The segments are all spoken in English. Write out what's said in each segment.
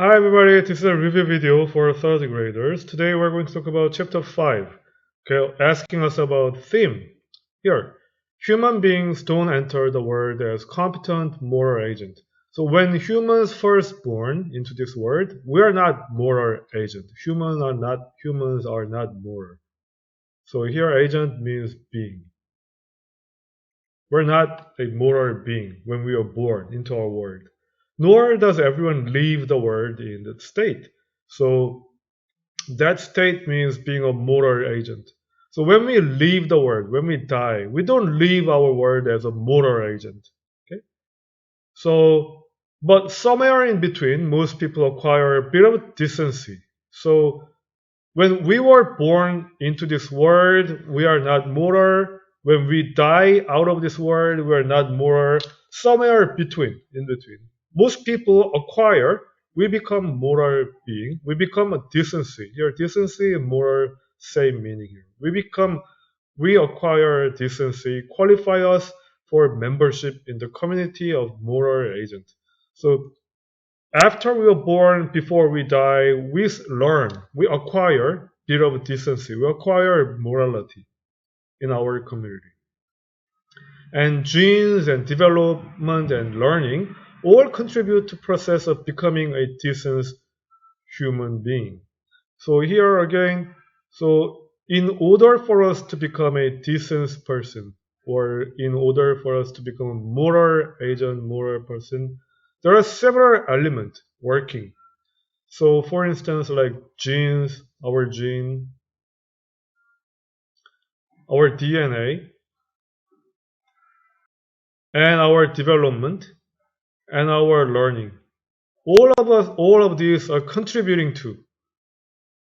Hi everybody, this is a review video for third graders. Today we're going to talk about chapter 5, okay, asking us about theme. Here, human beings don't enter the world as competent moral agent. So when humans first born into this world, we are not moral agent. Humans are not moral. So here agent means being. We're not a moral being when we are born into our world. Nor does everyone leave the world in that state. So that state means being a moral agent. So when we leave the world, when we die, we don't leave our world as a moral agent. Okay? So, but somewhere in between, most people acquire a bit of decency. So when we were born into this world, we are not moral. When we die out of this world, we are not moral. Somewhere between, in between. Most people acquire, we become moral being. We become a decency. Here, decency and moral, same meaning here. We acquire decency, qualify us for membership in the community of moral agents. So after we are born, before we die, we learn, we acquire bit of decency, we acquire morality in our community. And genes and development and learning all contribute to process of becoming a decent human being. So here again, so in order for us to become a decent person, or in order for us to become a moral agent, moral person, there are several elements working. So for instance, like genes, our DNA, and our development, and our learning. All of these are contributing to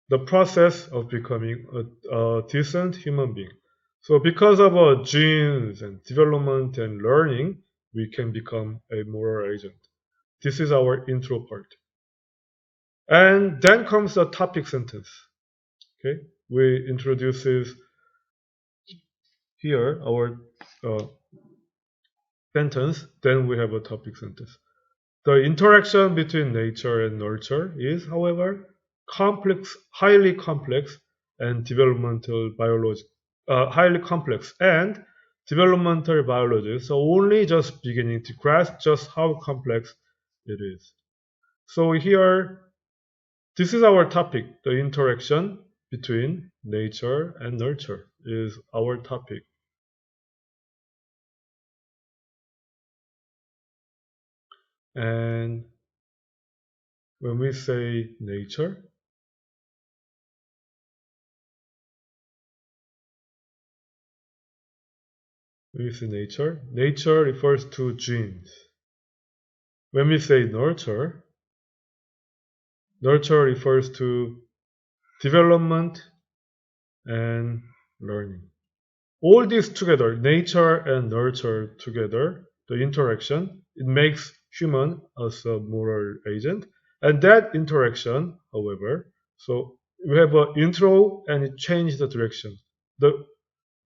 the process of becoming a decent human being. So because of our genes and development and learning, we can become a moral agent. This is our intro part. And then comes the topic sentence. Okay, we introduces here our uh, sentence, then we have a topic sentence. The interaction between nature and nurture is, however, highly complex and highly complex and developmental biologists are only just beginning to grasp just how complex it is. So here, this is our topic, the interaction between nature and nurture is our topic. And when we say nature, nature refers to genes. When we say nurture, nurture refers to development and learning. All these together, nature and nurture together, the interaction, it makes human as a moral agent. And that interaction, however, so we have an intro and it changes the direction. The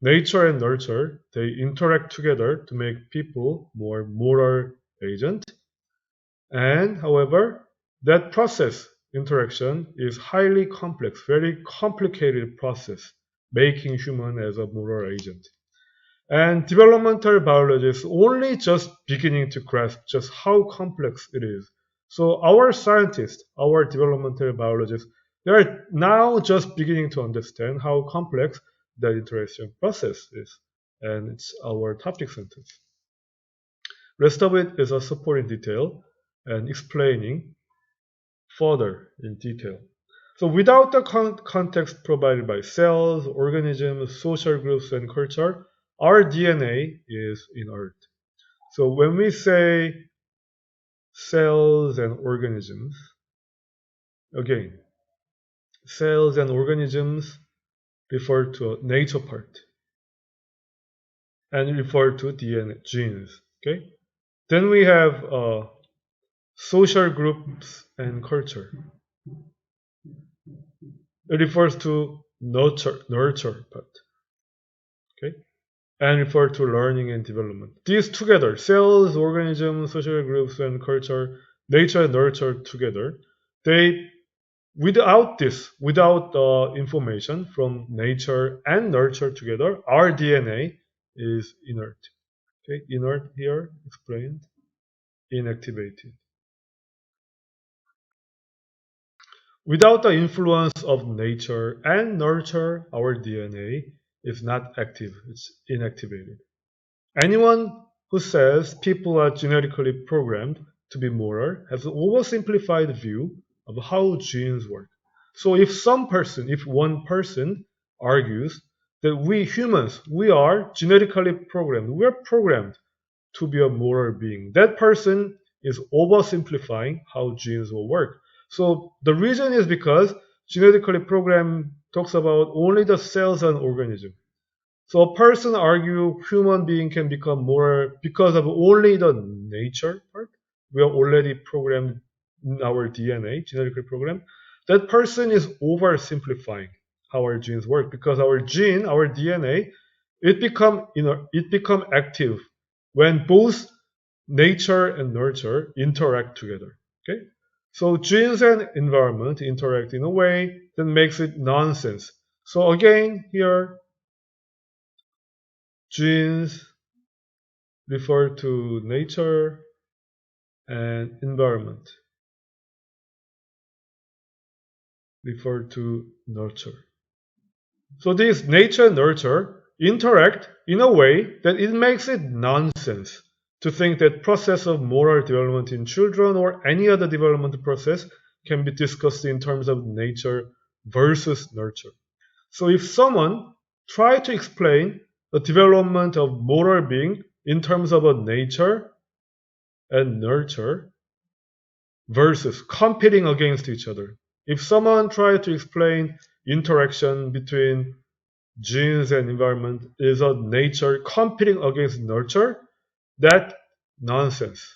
nature and nurture, they interact together to make people more moral agent. And however, that process interaction is highly complex, very complicated process, making human as a moral agent. And developmental biologists only just beginning to grasp just how complex it is. So our scientists, our developmental biologists, they are now just beginning to understand how complex the interaction process is. And it's our topic sentence. Rest of it is a supporting detail and explaining further in detail. So without the context provided by cells, organisms, social groups, and culture, our DNA is inert. So when we say cells and organisms, again, cells and organisms refer to nature part and refer to DNA, genes. Okay. Then we have social groups and culture. It refers to nurture part. Okay. And refer to learning and development. These together, cells, organisms, social groups, and culture, nature and nurture together, they without the information from nature and nurture together, our DNA is inert. Okay, inert here explained, inactivated. Without the influence of nature and nurture, our DNA is not active, it's inactivated. Anyone who says people are genetically programmed to be moral has an oversimplified view of how genes work. So if one person argues that we humans, we are genetically programmed, we are programmed to be a moral being, that person is oversimplifying how genes will work. So the reason is because genetically programmed talks about only the cells and organism. So a person argue human being can become moral because of only the nature part. We are already programmed in our DNA, genetically programmed. That person is oversimplifying how our genes work because our DNA, it become active when both nature and nurture interact together. Okay? So genes and environment interact in a way that makes it nonsense. So again, here genes refer to nature and environment refer to nurture. So these nature and nurture interact in a way that it makes it nonsense to think that process of moral development in children or any other development process can be discussed in terms of nature versus nurture. So if someone try to explain the development of moral being in terms of a nature and nurture versus competing against each other. If someone tried to explain interaction between genes and environment is a nature competing against nurture, that nonsense.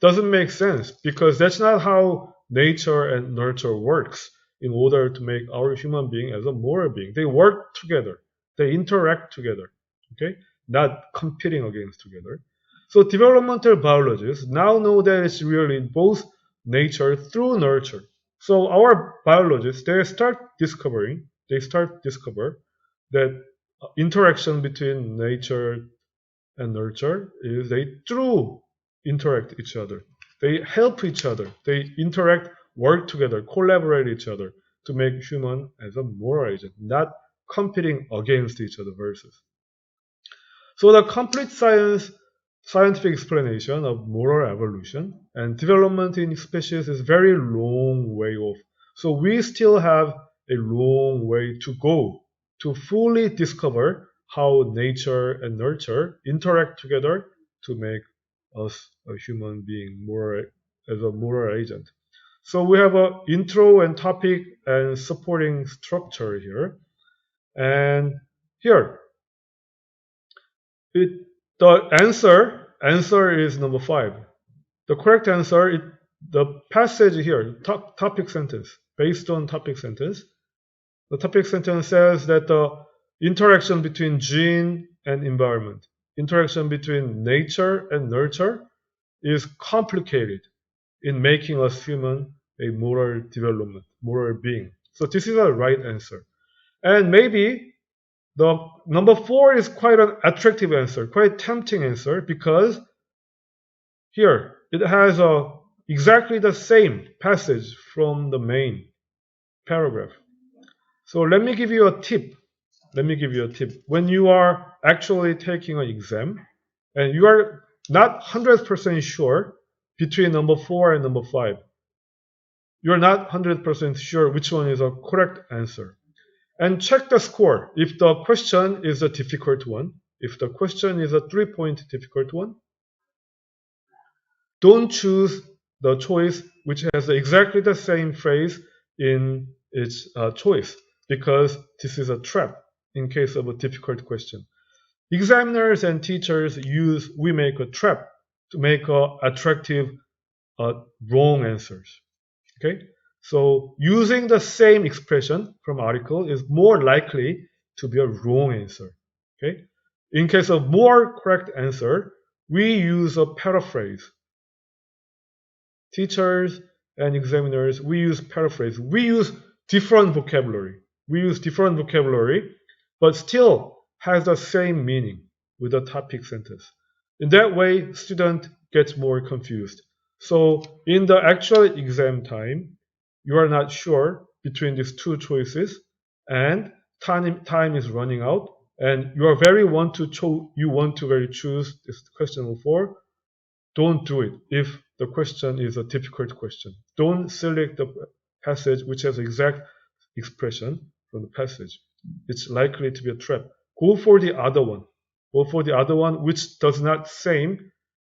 Doesn't make sense because that's not how nature and nurture works in order to make our human being as a moral being. They work together. They interact together. Okay? Not competing against together. So developmental biologists now know that it's really both nature through nurture. So our biologists, they start discover that interaction between nature and nurture is they through interact each other. They help each other. They interact, work together, collaborate each other to make human as a moral agent, not competing against each other versus. So the complete scientific explanation of moral evolution and development in species is very long way off. So we still have a long way to go to fully discover how nature and nurture interact together to make us a human being moral as a moral agent. So we have an intro and topic and supporting structure here. And here, the answer is number 5. The correct answer, the passage here, topic sentence, based on topic sentence. The topic sentence says that the interaction between gene and environment, interaction between nature and nurture is complicated in making us human a moral development, moral being. So this is a right answer. And maybe the number 4 is quite an attractive answer, quite tempting answer, because here it has exactly the same passage from the main paragraph. So let me give you a tip. When you are actually taking an exam and you are not 100% sure between number 4 and number 5, you're not 100% sure which one is a correct answer. And check the score. If the question is a difficult one, if the question is a 3-point difficult one, don't choose the choice which has exactly the same phrase in its choice, because this is a trap in case of a difficult question. Examiners and teachers we make a trap to make attractive wrong answers. Okay? So using the same expression from article is more likely to be a wrong answer. Okay? In case of more correct answer, we use a paraphrase. Teachers and examiners, we use paraphrase. We use different vocabulary. But still has the same meaning with a topic sentence. In that way, student gets more confused. So in the actual exam time, you are not sure between these two choices, and time is running out, and you want to very choose this question 04. Don't do it if the question is a difficult question. Don't select the passage which has exact expression from the passage. It's likely to be a trap. Go for the other one. Which does not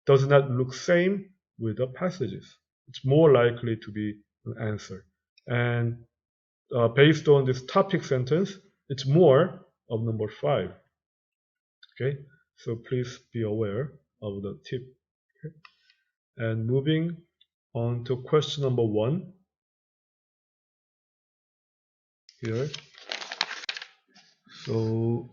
look same with the passages. It's more likely to be an answer. And based on this topic sentence, it's more of number 5. Okay, so please be aware of the tip. Okay? And moving on to question number 1 here. So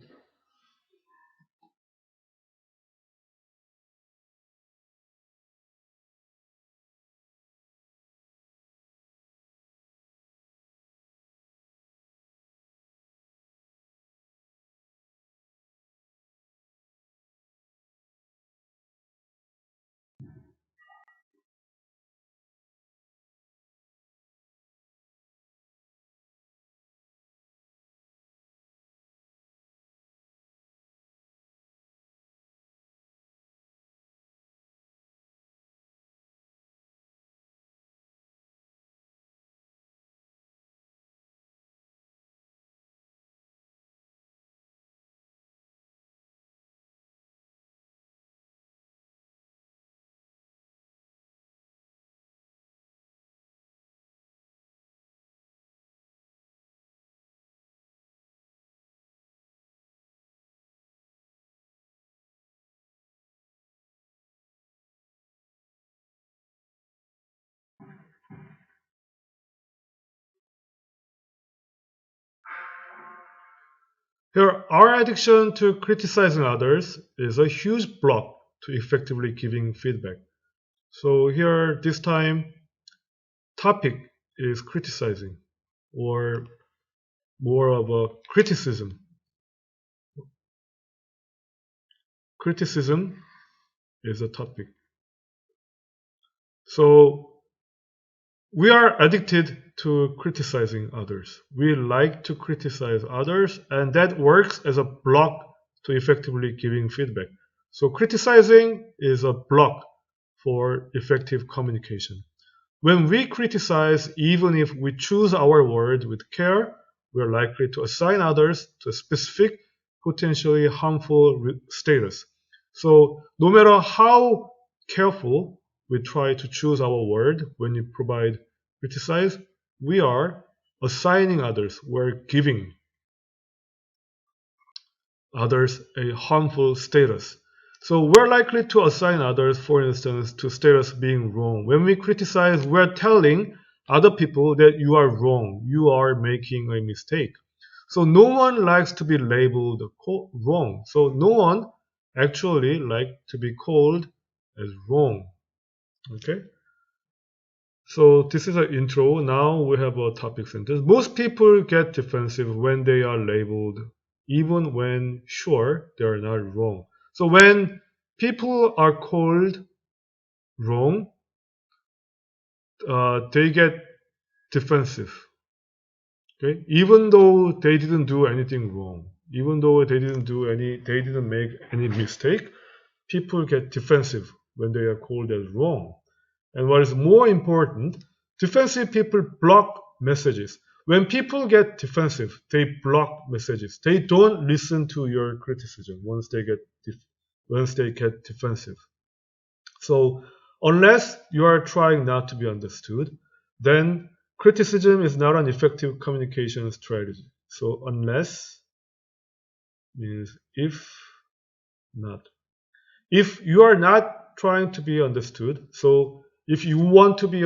here, our addiction to criticizing others is a huge block to effectively giving feedback. So here, this time, topic is criticizing, or more of a criticism. Criticism is a topic. So we are addicted to criticizing others. We like to criticize others, and that works as a block to effectively giving feedback. So criticizing is a block for effective communication. When we criticize, even if we choose our word with care, we are likely to assign others to a specific, potentially harmful status. So no matter how careful we try to choose our word when we criticize, we are assigning others, we're giving others a harmful status. So we're likely to assign others, for instance, to status being wrong. When we criticize, we're telling other people that you are wrong, you are making a mistake. So no one likes to be labeled wrong. So no one actually likes to be called as wrong. Okay? So this is an intro. Now we have a topic sentence. Most people get defensive when they are labeled, even when sure they are not wrong. So when people are called wrong, they get defensive. Okay, even though they didn't do anything wrong, even though they didn't make any mistake, people get defensive when they are called as wrong. And what is more important, defensive people block messages. When people get defensive, they block messages. They don't listen to your criticism once they get defensive. So unless you are trying not to be understood, then criticism is not an effective communication strategy. So unless means if not. If you are not trying to be understood, so if you want to be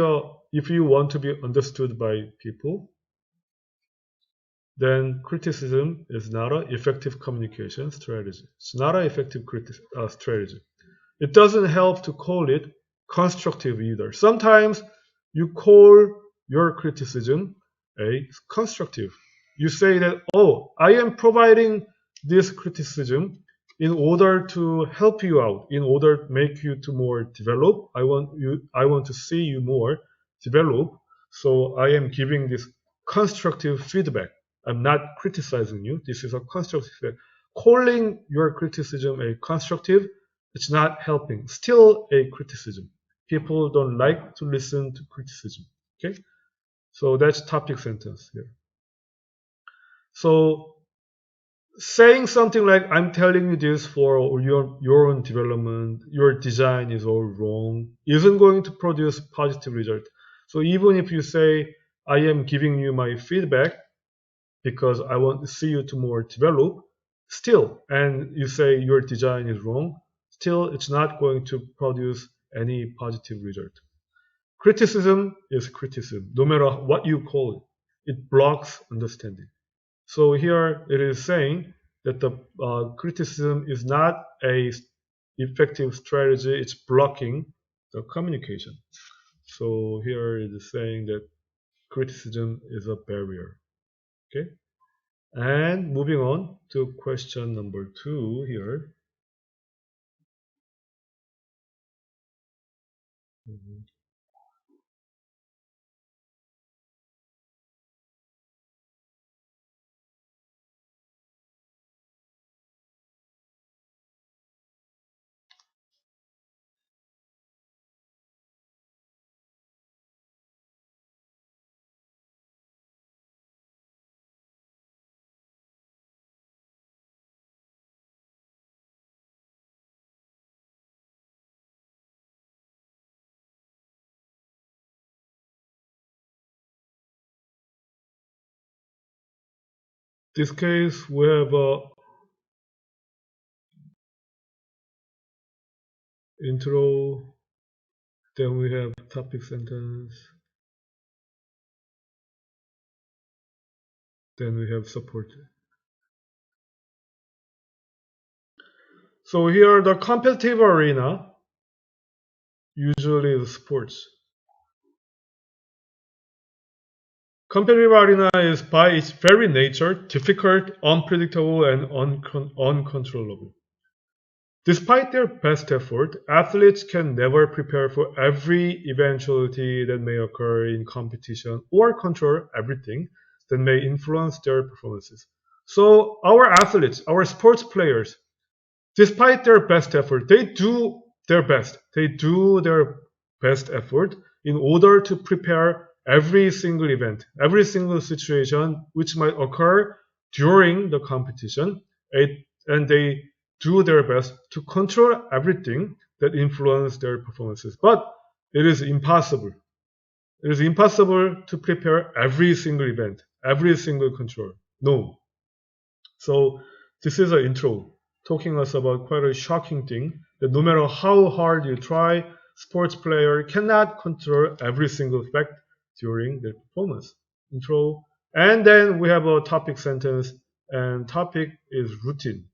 understood by people, then criticism is not an effective communication strategy. It's not an effective strategy. It doesn't help to call it constructive either. Sometimes you call your criticism a constructive. You say that, oh, I am providing this criticism in order to help you out, in order to make you to more develop. I want to see you more develop. So I am giving this constructive feedback. I'm not criticizing you. This is a constructive feedback. Calling your criticism a constructive, it's not helping. Still a criticism. People don't like to listen to criticism. Okay? So that's topic sentence here. So saying something like, I'm telling you this for your own development, your design is all wrong, isn't going to produce positive result. So even if you say, I am giving you my feedback because I want to see you to more develop, still, and you say your design is wrong, still it's not going to produce any positive result. Criticism is criticism, no matter what you call it. It blocks understanding. So here it is saying that the criticism is not a effective strategy, it's blocking the communication. So here it is saying that criticism is a barrier. Okay? And moving on to question number 2 here. This case we have a intro, then we have topic sentence, then we have support. So here the competitive arena usually is sports. Competitive arena is by its very nature difficult, unpredictable, and uncontrollable. Despite their best effort, athletes can never prepare for every eventuality that may occur in competition or control everything that may influence their performances. So our athletes, our sports players, despite their best effort, they do their best. They do their best effort in order to prepare every single event, every single situation which might occur during the competition, and they do their best to control everything that influences their performances. But it is impossible. It is impossible to prepare every single event, every single control. No. So this is an intro talking us about quite a shocking thing that no matter how hard you try, sports player cannot control every single fact during their performance. Intro. And then we have a topic sentence, and topic is routine.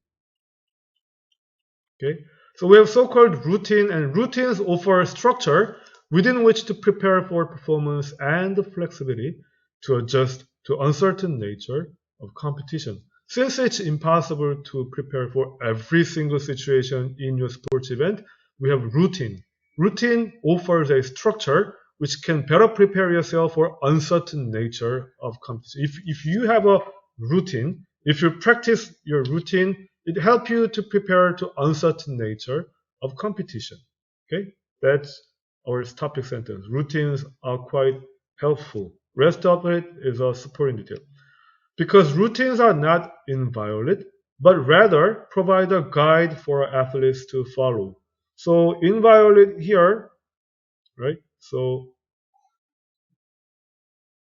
Okay. So we have so-called routine, and routines offer structure within which to prepare for performance and the flexibility to adjust to uncertain nature of competition. Since it's impossible to prepare for every single situation in your sports event, we have routine. Routine offers a structure which can better prepare yourself for uncertain nature of competition. If you have a routine, if you practice your routine, it helps you to prepare to uncertain nature of competition. Okay, that's our topic sentence. Routines are quite helpful. Rest of it is a supporting detail. Because routines are not inviolate, but rather provide a guide for athletes to follow. So inviolate here, right? So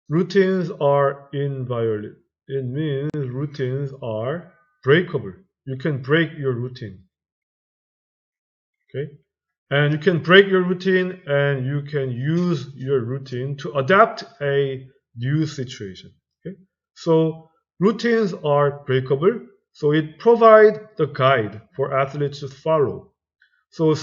routines are inviolate. It means routines are breakable. You can break your routine. Okay? And you can break your routine and you can use your routine to adapt a new situation. Okay? So routines are breakable, so it provides the guide for athletes to follow. So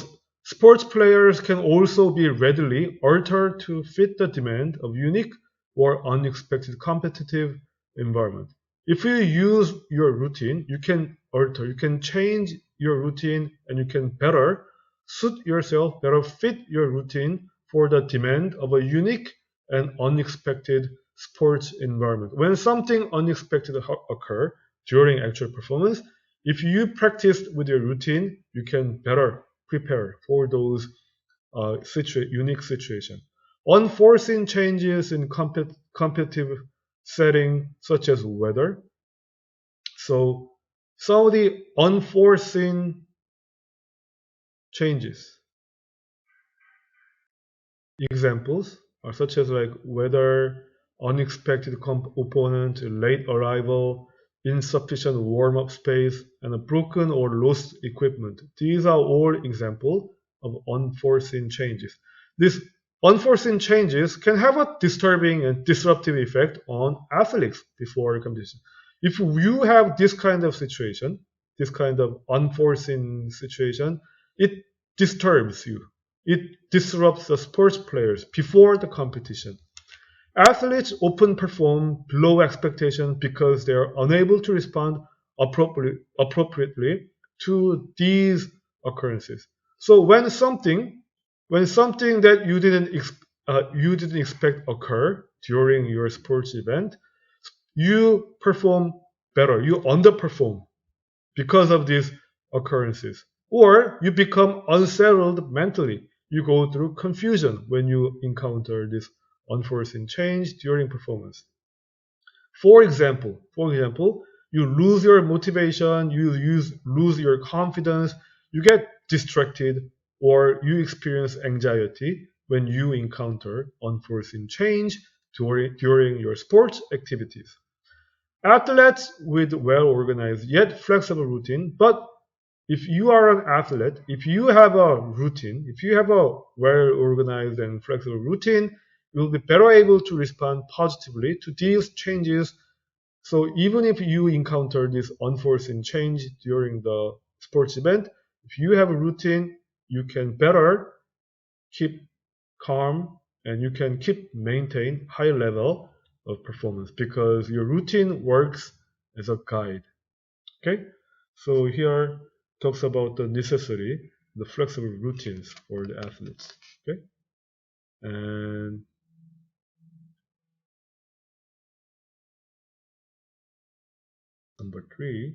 Sports players can also be readily altered to fit the demand of unique or unexpected competitive environment. If you use your routine, you can alter, you can change your routine, and you can better suit yourself, better fit your routine for the demand of a unique and unexpected sports environment. When something unexpected occur during actual performance, if you practiced with your routine, you can better prepare for those unique situation. Unforeseen changes in competitive setting, such as weather. So some of the unforeseen changes. Examples are such as like weather, unexpected opponent, late arrival, insufficient warm-up space, and a broken or lost equipment. These are all examples of unforeseen changes. These unforeseen changes can have a disturbing and disruptive effect on athletes before a competition. If you have this kind of situation, this kind of unforeseen situation, it disturbs you. It disrupts the sports players before the competition. Athletes often perform below expectations because they are unable to respond appropriately to these occurrences. So when something that you didn't expect occur during your sports event, you perform better, you underperform because of these occurrences. Or you become unsettled mentally. You go through confusion when you encounter this unforeseen change during performance. For example, you lose your motivation, lose your confidence, you get distracted, or you experience anxiety when you encounter unforeseen change during your sports activities. Athletes with well-organized yet flexible routine, but if you are an athlete, if you have a routine, if you have a well-organized and flexible routine, you'll be better able to respond positively to these changes. So even if you encounter this unforeseen change during the sports event, if you have a routine, you can better keep calm and you can keep maintain high level of performance because your routine works as a guide. Okay, so here talks about the necessary, the flexible routines for the athletes. Okay, and number 3.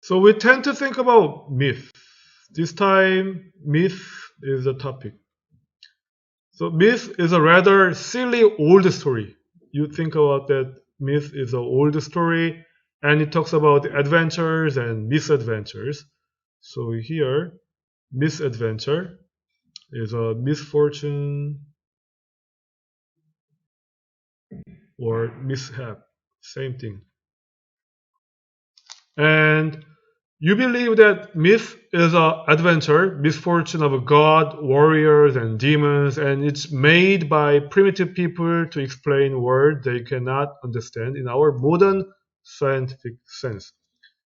So we tend to think about myth. This time, myth is the topic. So myth is a rather silly old story. You think about that myth is an old story and it talks about adventures and misadventures. So here, misadventure is a misfortune or mishap, same thing. And you believe that myth is an adventure, misfortune of a god, warriors, and demons, and it's made by primitive people to explain words they cannot understand in our modern scientific sense.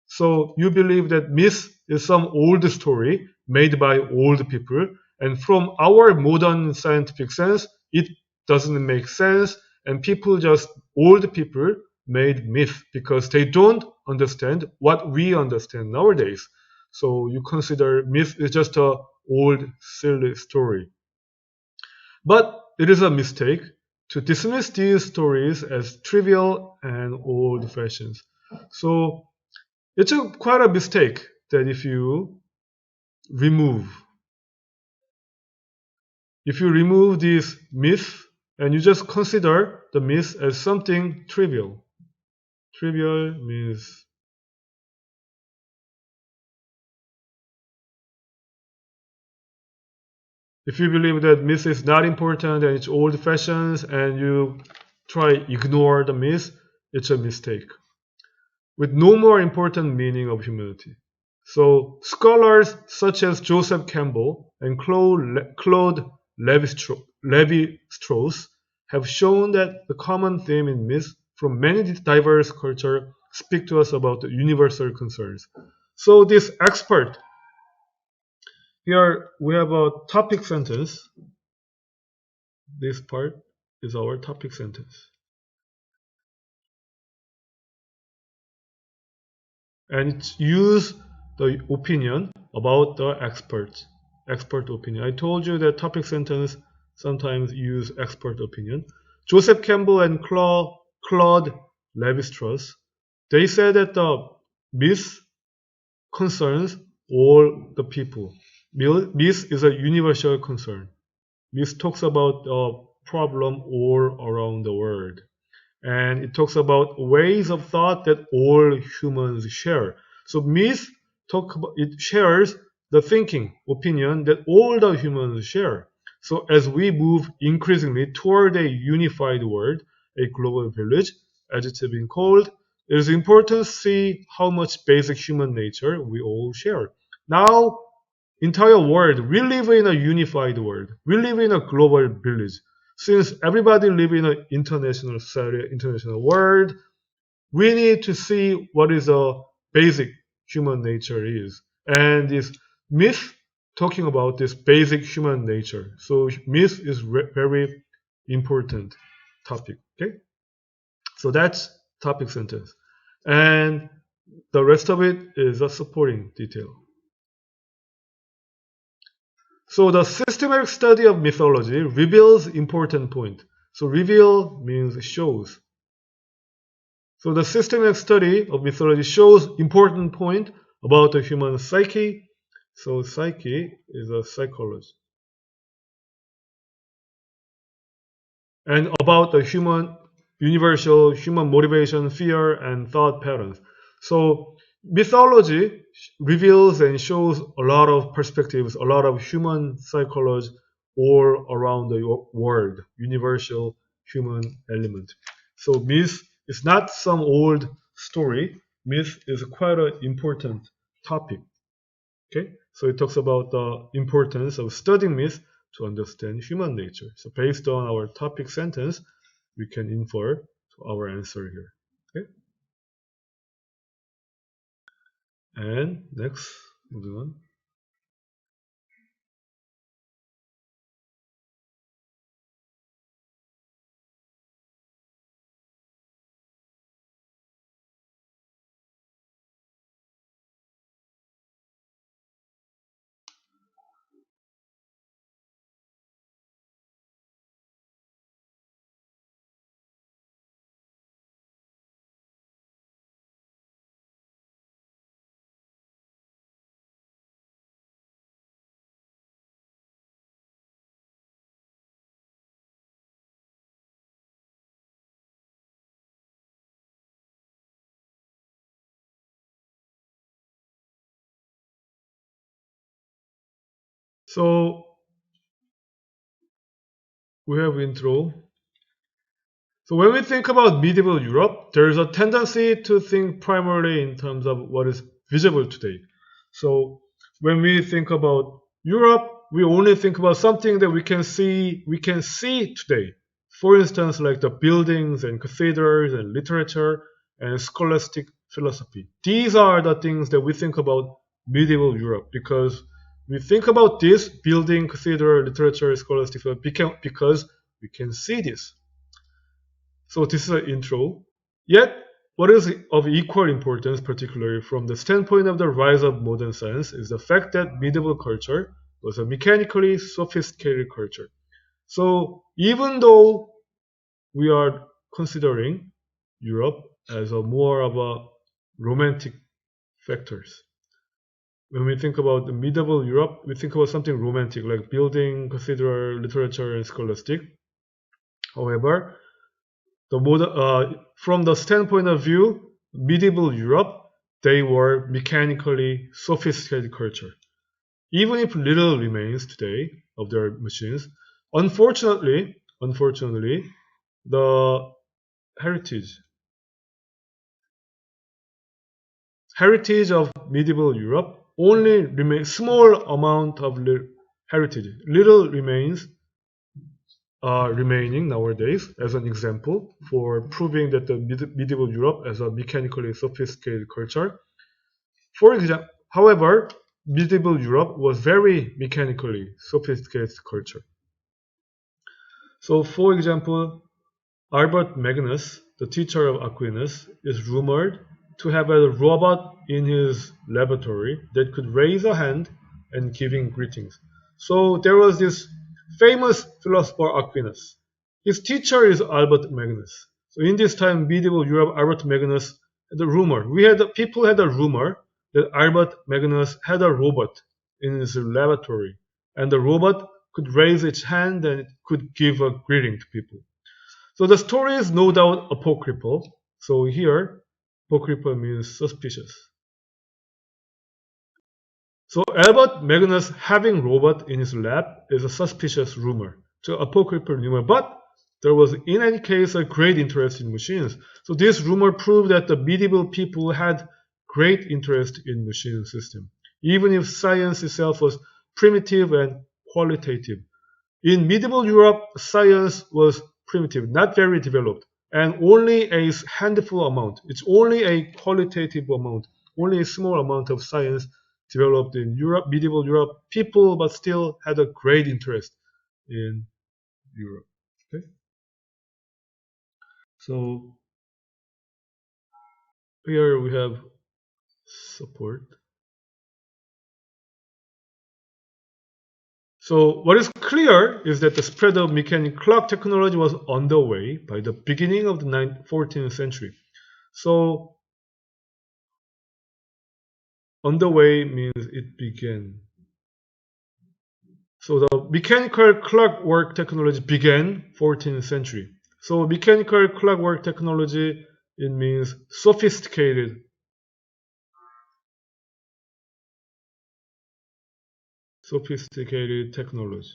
So you believe that myth is some old story made by old people, and from our modern scientific sense, it doesn't make sense, and old people made myth because they don't understand what we understand nowadays. So you consider myth is just a old silly story. But it is a mistake to dismiss these stories as trivial and old fashioned. So it's quite a mistake that if you remove this myth and you just consider the myth as something trivial. Trivial means if you believe that myth is not important and it's old fashioned and you try ignore the myth, it's a mistake with no more important meaning of humanity. So scholars such as Joseph Campbell and Claude Levi-Strauss have shown that the common theme in myths from many diverse cultures speak to us about the universal concerns. So this expert, here we have a topic sentence. This part is our topic sentence. And it's use the opinion about the expert opinion. I told you that topic sentence sometimes use expert opinion. Joseph Campbell and Claude Levi-Strauss, they said that the myth concerns all the people. Myth is a universal concern. Myth talks about the problem all around the world. And it talks about ways of thought that all humans share. So myth it shares the thinking, opinion that all the humans share. So as we move increasingly toward a unified world, a global village, as it's been called, it is important to see how much basic human nature we all share. Now, entire world, we live in a unified world. We live in a global village. Since everybody live in an international society, international world, we need to see what is a basic human nature is. And this myth talking about this basic human nature. So myth is very important topic. Okay, so that's topic sentence, and the rest of it is a supporting detail. So the systematic study of mythology reveals important point. So reveal means shows. So the systematic study of mythology shows important point about the human psyche. So psyche is a psychology. And about the human universal human motivation, fear, and thought patterns. So mythology reveals and shows a lot of perspectives, a lot of human psychology all around the world, universal human element. So myth is not some old story. Myth is quite an important topic. Okay, so it talks about the importance of studying myth to understand human nature. So based on our topic sentence, we can infer to our answer here. Okay, and next, moving on. So we have intro. So when we think about medieval Europe, there is a tendency to think primarily in terms of what is visible today. So when we think about Europe, we only think about something that we can see today. For instance, like the buildings and cathedrals and literature and scholastic philosophy. These are the things that we think about medieval Europe because we think about this building, cathedral, literature, scholastic philosophy because we can see this. So this is an intro. Yet, what is of equal importance, particularly from the standpoint of the rise of modern science, is the fact that medieval culture was a mechanically sophisticated culture. So even though we are considering Europe as a more of a romantic factors. When we think about the medieval Europe, we think about something romantic like building, cathedral, literature, and scholastic. However, from the standpoint of view, medieval Europe, they were mechanically sophisticated culture. Even if little remains today of their machines, unfortunately, the heritage of medieval Europe only remains small amount of heritage. Little remains remaining nowadays as an example for proving that the medieval Europe as a mechanically sophisticated culture. For example, however, medieval Europe was very mechanically sophisticated culture. So, for example, Albert Magnus, the teacher of Aquinas, is rumored to have a robot in his laboratory that could raise a hand and giving greetings. So there was this famous philosopher Aquinas. His teacher is Albert Magnus. So in this time, medieval Europe, Albert Magnus had a rumor. People had a rumor that Albert Magnus had a robot in his laboratory, and the robot could raise its hand and it could give a greeting to people. So the story is no doubt apocryphal. So here, apocryphal means suspicious. So Albert Magnus having robot in his lab is a suspicious rumor, so apocryphal rumor. But there was in any case a great interest in machines. So this rumor proved that the medieval people had great interest in machine system, even if science itself was primitive and qualitative. In medieval Europe, science was primitive, not very developed, and only a handful amount. It's only a qualitative amount, only a small amount of science developed in Europe, medieval Europe. People, but still had a great interest in Europe. Okay? So here we have support. So what is clear is that the spread of mechanical clock technology was underway by the beginning of the 14th century. So underway means it began. So the mechanical clockwork technology began 14th century. So mechanical clockwork technology, it means sophisticated technology.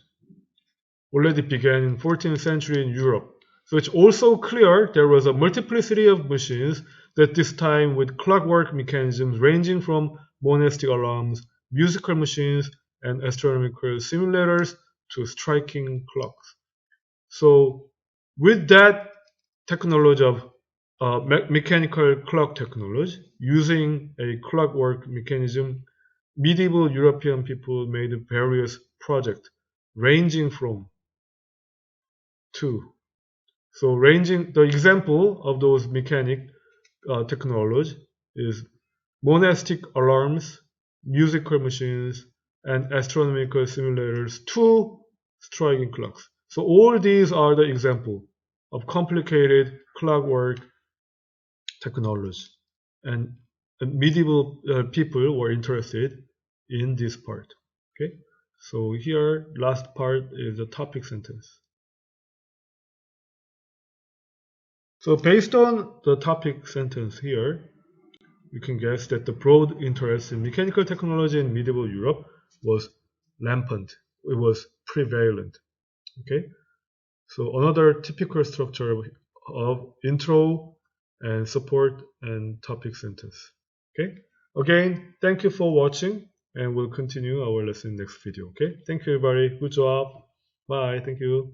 Already began in 14th century in Europe. So it's also clear there was a multiplicity of machines at this time with clockwork mechanisms ranging from monastic alarms, musical machines, and astronomical simulators to striking clocks. So with that technology of mechanical clock technology, using a clockwork mechanism, medieval European people made various projects ranging from to. So ranging the example of those mechanic technology is monastic alarms, musical machines, and astronomical simulators to striking clocks. So all these are the example of complicated clockwork technology, and medieval people were interested in this part. Okay, so here last part is the topic sentence. So based on the topic sentence here, you can guess that the broad interest in mechanical technology in medieval Europe was rampant. It was prevalent. Okay, so another typical structure of intro and support and topic sentence. Okay, again, thank you for watching, and we'll continue our lesson next video. Okay, thank you everybody. Good job. Bye. Thank you.